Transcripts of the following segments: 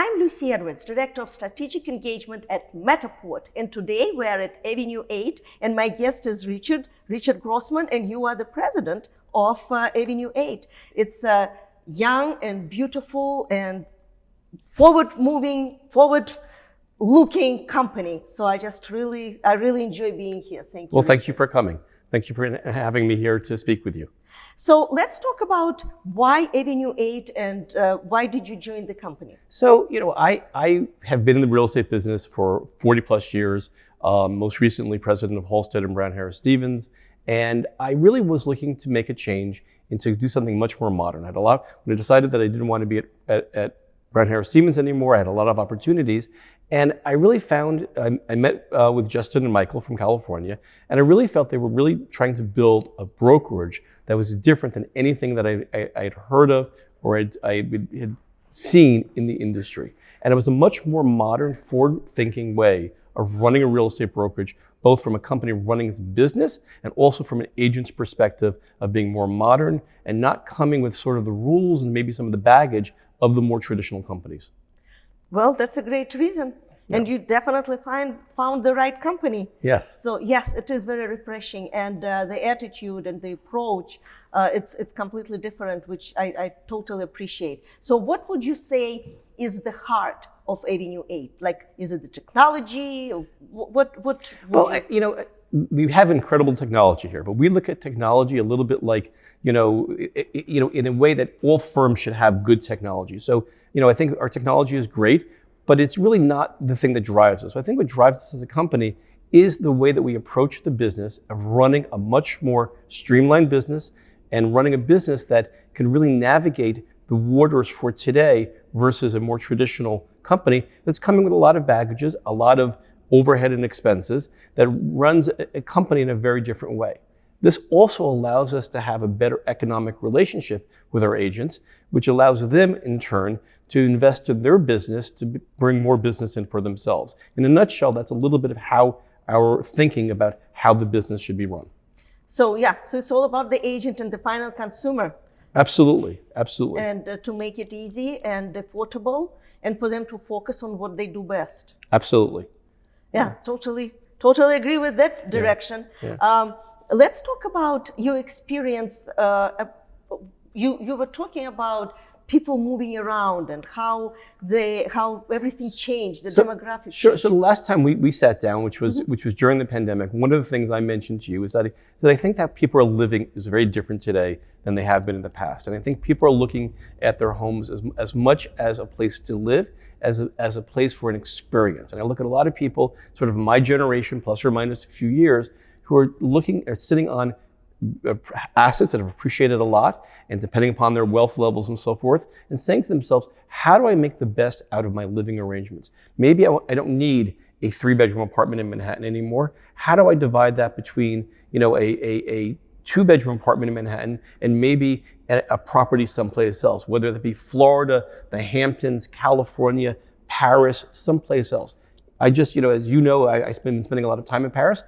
I'm Lucy Edwards, Director of Strategic Engagement at Metaport. And today we're at Avenue 8, and my guest is Richard Grossman, and you are the president of Avenue 8. It's a young and beautiful and forward-moving, forward-looking company. So I really enjoy being here. Thank you. Well, thank you for coming. Thank you for having me here to speak with you. So let's talk about why Avenue 8 and why did you join the company? So, I have been in the real estate business for 40 plus years, most recently president of Halstead and Brown Harris, and I really was looking to make a change and to do something much more modern. When I decided that I didn't want to be at Brown Harris anymore, I had a lot of opportunities. And I really found, I met with Justin and Michael from California, and I really felt they were really trying to build a brokerage that was different than anything that I had heard of or I had seen in the industry. And it was a much more modern, forward-thinking way of running a real estate brokerage, both from a company running its business and also from an agent's perspective of being more modern and not coming with sort of the rules and maybe some of the baggage of the more traditional companies. Well, that's a great reason. Yeah. And you definitely found the right company. Yes. So yes, it is very refreshing. And the attitude and the approach, it's completely different, which I totally appreciate. So what would you say is the heart of Avenue 8? Like, is it the technology? Or well, we have incredible technology here, but we look at technology a little bit like, in a way that all firms should have good technology. So, I think our technology is great, but it's really not the thing that drives us. I think what drives us as a company is the way that we approach the business of running a much more streamlined business and running a business that can really navigate the waters for today versus a more traditional company that's coming with a lot of baggages, a lot of overhead and expenses that runs a company in a very different way. This also allows us to have a better economic relationship with our agents, which allows them in turn to invest in their business to bring more business in for themselves. In a nutshell, that's a little bit of how our thinking about how the business should be run. So it's all about the agent and the final consumer. Absolutely. And to make it easy and affordable and for them to focus on what they do best. Absolutely. Yeah. Totally agree with that direction. Yeah. Let's talk about your experience. You were talking about people moving around and how everything changed, the demographics. Sure. So the last time we sat down, which was during the pandemic, one of the things I mentioned to you is that I think that people are living is very different today than they have been in the past. And I think people are looking at their homes as much as a place to live as a place for an experience. And I look at a lot of people, sort of my generation, plus or minus a few years, who are sitting on assets that have appreciated a lot, and depending upon their wealth levels and so forth, and saying to themselves, how do I make the best out of my living arrangements? Maybe I don't need a 3-bedroom apartment in Manhattan anymore. How do I divide that between, a 2-bedroom apartment in Manhattan and maybe a property someplace else, whether that be Florida, the Hamptons, California, Paris, someplace else. I just, as you know, I've been spending a lot of time in Paris.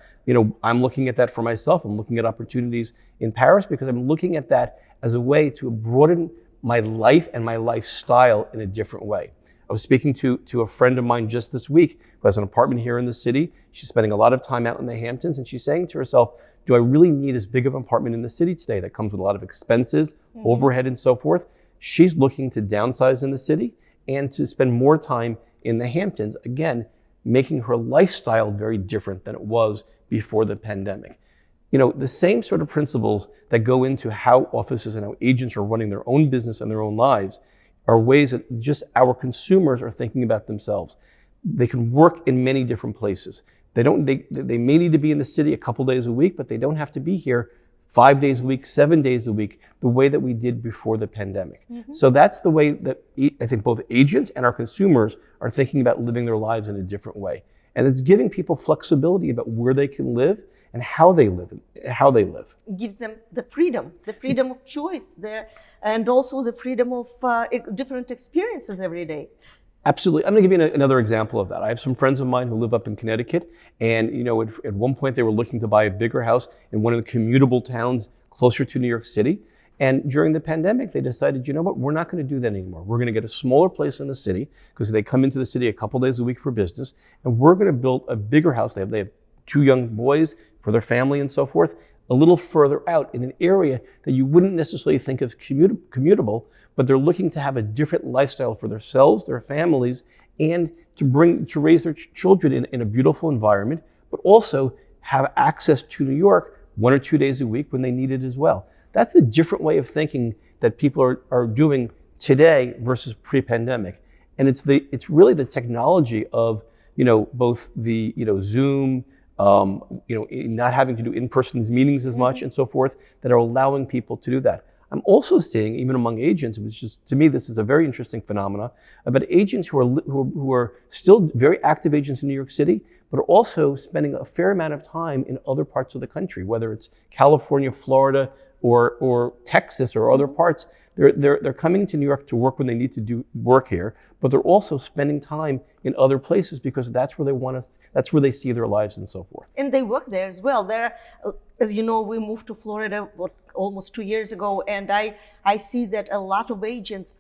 I'm looking at that for myself. I'm looking at opportunities in Paris because I'm looking at that as a way to broaden my life and my lifestyle in a different way. I was speaking to a friend of mine just this week who has an apartment here in the city. She's spending a lot of time out in the Hamptons, and she's saying to herself, do I really need as big of an apartment in the city today that comes with a lot of expenses, overhead, and so forth? She's looking to downsize in the city and to spend more time in the Hamptons, again, making her lifestyle very different than it was before the pandemic. The same sort of principles that go into how offices and how agents are running their own business and their own lives are ways that just our consumers are thinking about themselves. They can work in many different places. They may need to be in the city a couple days a week, but they don't have to be here 5 days a week, 7 days a week, the way that we did before the pandemic. So that's the way that I think both agents and our consumers are thinking about living their lives in a different way. And it's giving people flexibility about where they can live and how they live. It gives them the freedom of choice there, and also the freedom of different experiences every day. Absolutely. I'm going to give you another example of that. I have some friends of mine who live up in Connecticut, and at one point they were looking to buy a bigger house in one of the commutable towns closer to New York City. And during the pandemic, they decided, you know what, we're not going to do that anymore. We're going to get a smaller place in the city because they come into the city a couple days a week for business, and we're going to build a bigger house. They have 2 young boys for their family and so forth, a little further out in an area that you wouldn't necessarily think of commutable, but they're looking to have a different lifestyle for themselves, their families, and to raise their children in a beautiful environment, but also have access to New York 1 or 2 days a week when they need it as well. That's a different way of thinking that people are doing today versus pre-pandemic. And it's really the technology of, both the, Zoom, not having to do in-person meetings as much and so forth, that are allowing people to do that. I'm also seeing, even among agents, which is, to me, this is a very interesting phenomena, about agents who are still very active agents in New York City, but are also spending a fair amount of time in other parts of the country, whether it's California, Florida, or Texas, or other parts. They're coming to New York to work when they need to do work here, but they're also spending time in other places because that's where that's where they see their lives and so forth. And they work there as well. As you know, we moved to Florida almost 2 years ago, and I see that a lot of agents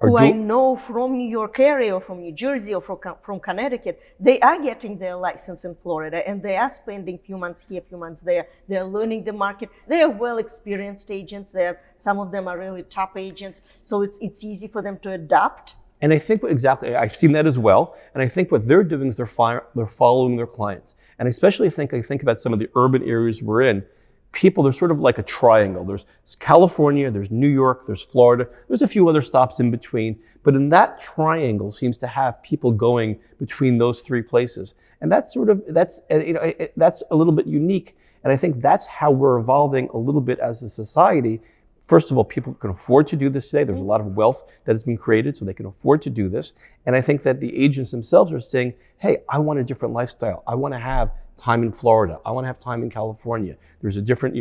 who I know from New York area or from New Jersey or from Connecticut, they are getting their license in Florida, and they are spending a few months here, a few months there. They're learning the market. They are well-experienced agents. Some of them are really top agents, so it's easy for them to adapt. And I think I've seen that as well. And I think what they're doing is they're following their clients. And especially I think about some of the urban areas we're in. People, they're sort of like a triangle. There's California, there's New York, there's Florida, there's a few other stops in between. But in that triangle seems to have people going between those 3 places. And that's a little bit unique. And I think that's how we're evolving a little bit as a society. First of all, people can afford to do this today. There's a lot of wealth that has been created, so they can afford to do this. And I think that the agents themselves are saying, hey, I want a different lifestyle. I want to have time in Florida. I want to have time in California. There's a different,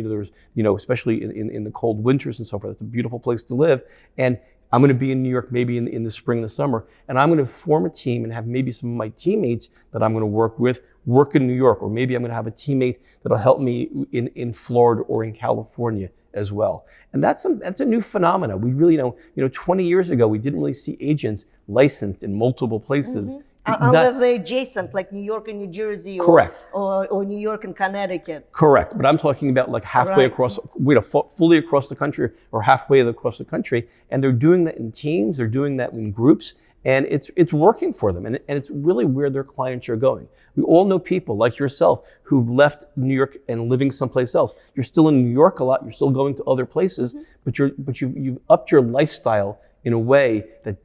especially in the cold winters and so forth, it's a beautiful place to live. And I'm going to be in New York maybe in the spring and the summer, and I'm going to form a team and have maybe some of my teammates that I'm going to work in New York, or maybe I'm going to have a teammate that'll help me in Florida or in California as well. And that's a new phenomena. We really 20 years ago, we didn't really see agents licensed in multiple places. Unless they're adjacent, like New York and New Jersey, correct, or New York and Connecticut. Correct, but I'm talking about like halfway across, fully across the country, or halfway across the country, and they're doing that in teams, they're doing that in groups, and it's working for them, and it's really where their clients are going. We all know people like yourself who've left New York and living someplace else. You're still in New York a lot, you're still going to other places, but you've upped your lifestyle in a way that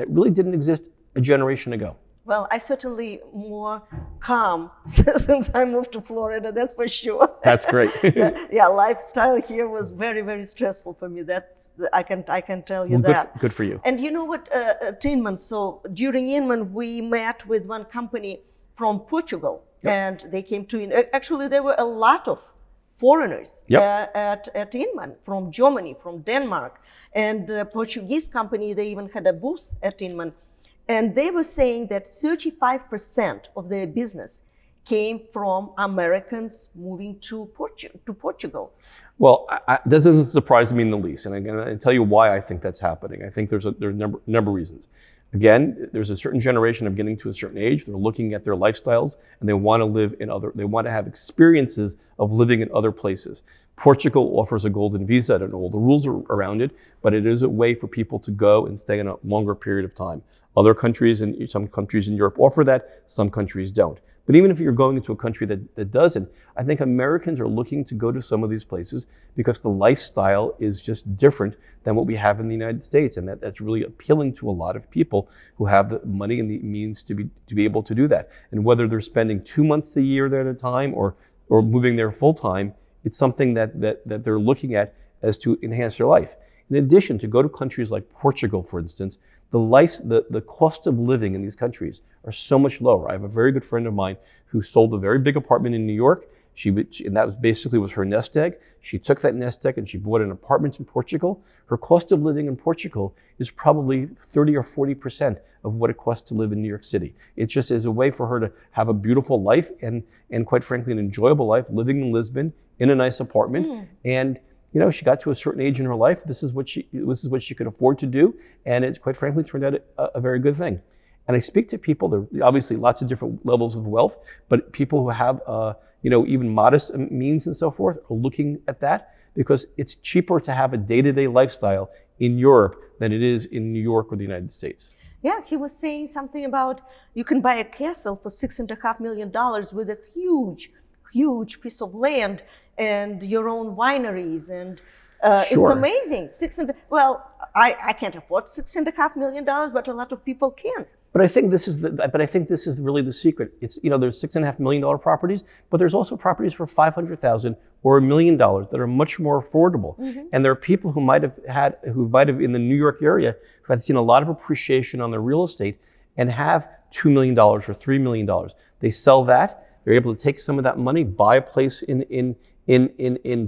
really didn't exist a generation ago. Well, I certainly more calm since I moved to Florida, that's for sure. That's great. Lifestyle here was very, very stressful for me. I can tell you that. Good for you. And you know what, Inman, so during Inman, we met with one company from Portugal, and they came to, actually there were a lot of foreigners at Inman, from Germany, from Denmark, and the Portuguese company, they even had a booth at Inman. And they were saying that 35% of their business came from Americans moving to Portugal. Well, this doesn't surprise me in the least. And I'm going to tell you why I think that's happening. I think there's a number of reasons. Again, there's a certain generation of getting to a certain age. They're looking at their lifestyles, and they want to have experiences of living in other places. Portugal offers a golden visa. I don't know all the rules around it, but it is a way for people to go and stay in a longer period of time. Other countries, and some countries in Europe offer that, some countries don't. But even if you're going into a country that doesn't, I think Americans are looking to go to some of these places because the lifestyle is just different than what we have in the United States. And that's really appealing to a lot of people who have the money and the means to be able to do that. And whether they're spending 2 months a year there at a time or moving there full time, it's something that they're looking at as to enhance their life. In addition, to go to countries like Portugal, for instance, the cost of living in these countries are so much lower. I have a very good friend of mine who sold a very big apartment in New York. And that was her nest egg. She took that nest egg and she bought an apartment in Portugal. Her cost of living in Portugal is probably 30 or 40% of what it costs to live in New York City. It just is a way for her to have a beautiful life and quite frankly, an enjoyable life living in Lisbon in a nice apartment. And she got to a certain age in her life. This is what she could afford to do, and it quite frankly turned out a very good thing. And I speak to people. There are obviously lots of different levels of wealth, but people who have even modest means and so forth are looking at that because it's cheaper to have a day-to-day lifestyle in Europe than it is in New York or the United States. Yeah, he was saying something about you can buy a castle for $6.5 million with a huge piece of land and your own wineries, and Sure. it's amazing. I can't afford $6.5 million, but a lot of people can. But I think this is really the secret. It's there's $6.5 million properties, but there's also properties for $500,000 or $1 million that are much more affordable. Mm-hmm. And there are people who might have in the New York area who had seen a lot of appreciation on their real estate and have $2 million or $3 million. They sell that. They're able to take some of that money, buy a place in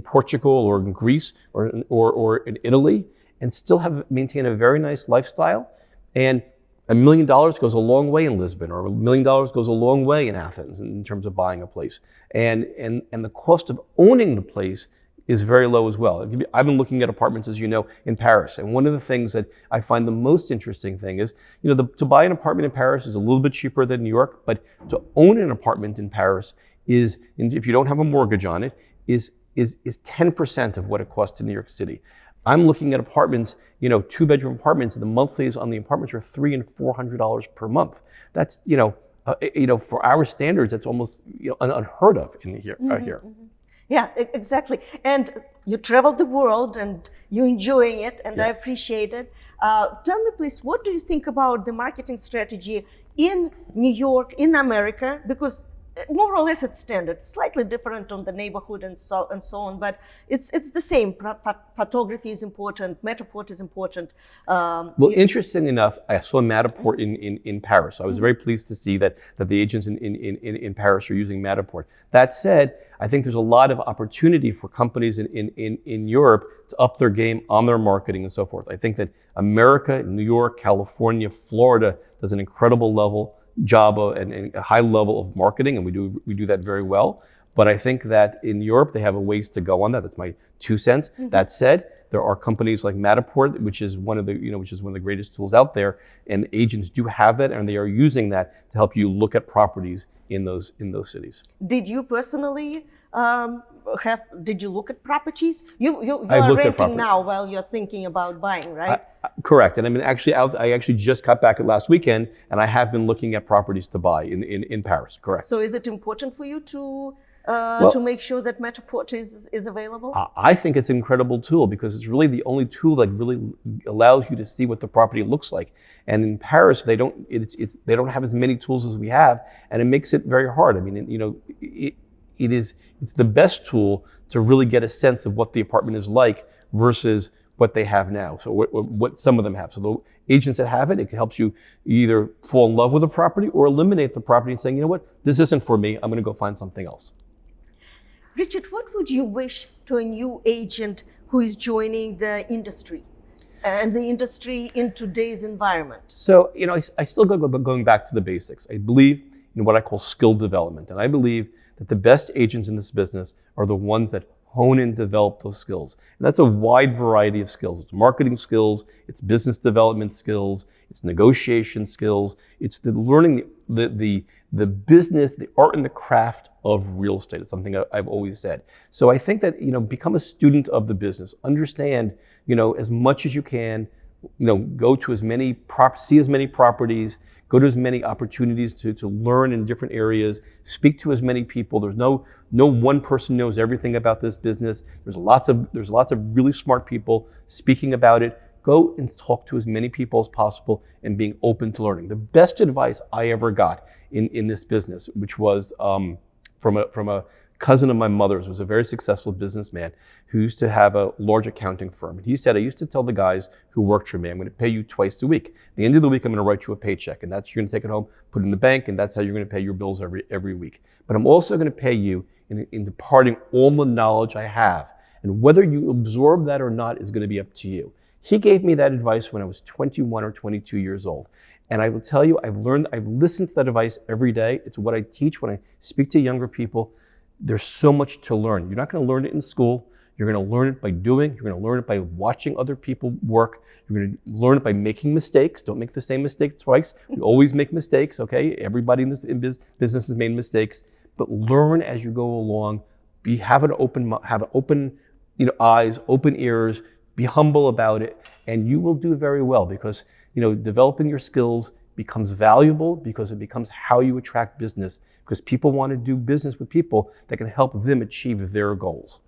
Portugal or in Greece or in Italy, and still maintain a very nice lifestyle. And $1 million goes a long way in Lisbon, or $1 million goes a long way in Athens in terms of buying a place. And the cost of owning the place is very low as well. I've been looking at apartments, as you know, in Paris. And one of the things that I find the most interesting thing is, to buy an apartment in Paris is a little bit cheaper than New York, but to own an apartment in Paris is, if you don't have a mortgage on it, is 10% of what it costs in New York City. I'm looking at apartments, 2-bedroom apartments, and the monthlies on the apartments are $300 and $400 per month. That's, for our standards, that's almost unheard of here. Mm-hmm. Yeah, exactly. And you traveled the world and you're enjoying it, and yes. I appreciate it. Tell me, please, what do you think about the marketing strategy in New York, in America? Because more or less it's standard, slightly different on the neighborhood and so on, but it's the same. Photography is important, Matterport is important. Interesting enough, I saw Matterport in Paris. So I was very pleased to see that the agents in Paris are using Matterport. That said, I think there's a lot of opportunity for companies in Europe to up their game on their marketing and so forth. I think that America, New York, California, Florida does an incredible job and a high level of marketing, and we do that very well. But I think that in Europe they have a ways to go on that. That's my 2 cents. Mm-hmm. That said, there are companies like Matterport, which is one of the greatest tools out there, and agents do have that, and they are using that to help you look at properties in those cities. Did you personally did you look at properties? You are renting now while you're thinking about buying, right? Correct. And I mean, I actually just got back last weekend, and I have been looking at properties to buy in Paris. Correct. So is it important for you to make sure that Matterport is available? I think it's an incredible tool because it's really the only tool that really allows you to see what the property looks like. And in Paris, they don't have as many tools as we have, and it makes it very hard. I mean, it's the best tool to really get a sense of what the apartment is like versus what they have now. So what some of them have. So the agents that have it helps you either fall in love with the property or eliminate the property and saying, you know what, this isn't for me. I'm going to go find something else. Richard, what would you wish to a new agent who is joining the industry and the industry in today's environment? So, I still going back to the basics. I believe in what I call skill development. And I believe that the best agents in this business are the ones that hone and develop those skills. And that's a wide variety of skills. It's marketing skills, it's business development skills, it's negotiation skills, it's learning the business, the art and the craft of real estate. It's something I've always said. So I think that, become a student of the business. Understand, as much as you can, go to see as many properties, go to as many opportunities to learn in different areas, speak to as many people. There's no one person knows everything about this business. There's lots of really smart people speaking about it. Go and talk to as many people as possible and being open to learning. The best advice I ever got in this business, which was from a cousin of my mother's, was a very successful businessman who used to have a large accounting firm. And he said, I used to tell the guys who worked for me, I'm going to pay you twice a week. At the end of the week, I'm going to write you a paycheck, and you're going to take it home, put it in the bank, and that's how you're going to pay your bills every week. But I'm also going to pay you in departing all the knowledge I have. And whether you absorb that or not is going to be up to you. He gave me that advice when I was 21 or 22 years old. And I will tell you, I've listened to that advice every day. It's what I teach when I speak to younger people. There's so much to learn. You're not going to learn it in school. You're going to learn it by doing. You're going to learn it by watching other people work. You're going to learn it by making mistakes. Don't make the same mistake twice. We always make mistakes, okay? Everybody in business has made mistakes, but learn as you go along. Have an open eyes, open ears. Be humble about it, and you will do very well because developing your skills becomes valuable because it becomes how you attract business. Because people want to do business with people that can help them achieve their goals.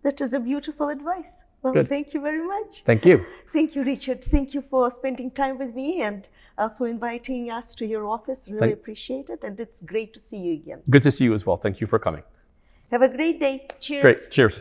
That is a beautiful advice. Well, Good. Thank you very much. Thank you. Thank you, Richard. Thank you for spending time with me and for inviting us to your office. Really appreciate it. And it's great to see you again. Good to see you as well. Thank you for coming. Have a great day. Cheers. Great. Cheers.